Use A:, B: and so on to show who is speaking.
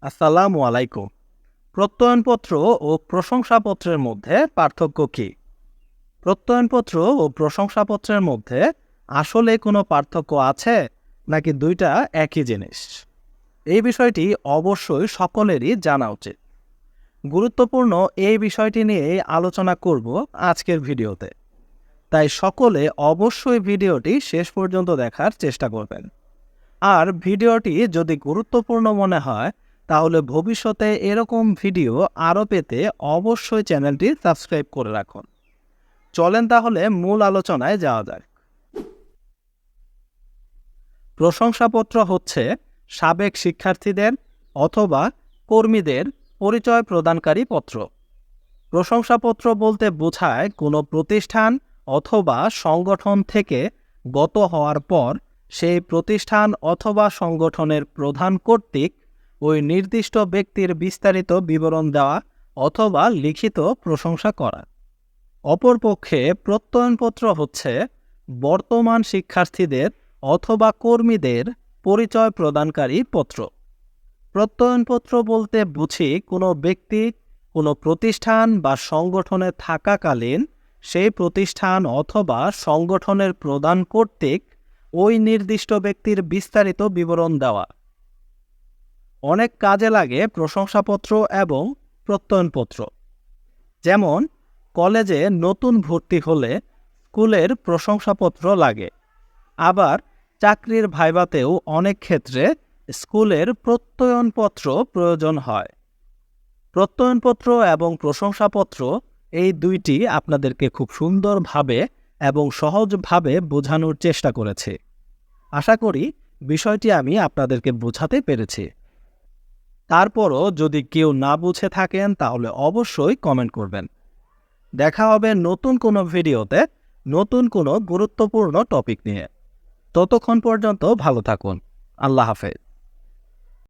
A: আসসালামু আলাইকুম। প্রত্যয়নপত্র ও প্রশংসাপত্রের মধ্যে পার্থক্য কী? প্রত্যয়নপত্র ও প্রশংসাপত্রের মধ্যে আসলে কোনো পার্থক্য আছে, নাকি দুইটা একই জিনিস? এই বিষয়টি অবশ্যই সকলেরই জানা উচিত। গুরুত্বপূর্ণ এই বিষয়টি নিয়েই আলোচনা করব আজকের ভিডিওতে। তাই সকলে অবশ্যই ভিডিওটি শেষ পর্যন্ত দেখার চেষ্টা করবেন। আর ভিডিওটি যদি গুরুত্বপূর্ণ মনে হয়, তাহলে ভবিষ্যতে এরকম ভিডিও আরও পেতে অবশ্যই চ্যানেলটি সাবস্ক্রাইব করে রাখুন। চলেন তাহলে মূল আলোচনায় যাওয়া যাক। প্রশংসাপত্র হচ্ছে সাবেক শিক্ষার্থীদের অথবা কর্মীদের পরিচয় প্রদানকারী পত্র। প্রশংসাপত্র বলতে বোঝায় কোনো প্রতিষ্ঠান অথবা সংগঠন থেকে গত হওয়ার পর সেই প্রতিষ্ঠান অথবা সংগঠনের প্রধান কর্তৃক ওই নির্দিষ্ট ব্যক্তির বিস্তারিত বিবরণ দেওয়া অথবা লিখিত প্রশংসা করা। অপরপক্ষে প্রত্যয়নপত্র হচ্ছে বর্তমান শিক্ষার্থীদের অথবা কর্মীদের পরিচয় প্রদানকারী পত্র। প্রত্যয়নপত্র বলতে বুঝি কোনো ব্যক্তি কোনো প্রতিষ্ঠান বা সংগঠনে থাকাকালীন সেই প্রতিষ্ঠান অথবা সংগঠনের প্রধান কর্তৃক ওই নির্দিষ্ট ব্যক্তির বিস্তারিত বিবরণ দেওয়া। অনেক কাজে লাগে প্রশংসাপত্র এবং প্রত্যয়নপত্র। যেমন কলেজে নতুন ভর্তি হলে স্কুলের প্রশংসাপত্র লাগে। আবার চাকরির ভাইভাতেও অনেক ক্ষেত্রে স্কুলের প্রত্যয়নপত্র প্রয়োজন হয়। প্রত্যয়নপত্র এবং প্রশংসাপত্র এই দুইটি আপনাদেরকে খুব সুন্দরভাবে এবং সহজভাবে বোঝানোর চেষ্টা করেছি। আশা করি বিষয়টি আমি আপনাদেরকে বোঝাতে পেরেছি। তারপরও যদি কেউ না বুঝে থাকেন তাহলে অবশ্যই কমেন্ট করবেন। দেখা হবে নতুন কোনো ভিডিওতে নতুন কোনো গুরুত্বপূর্ণ টপিক নিয়ে। ততক্ষণ পর্যন্ত ভালো থাকুন। আল্লাহ হাফেজ।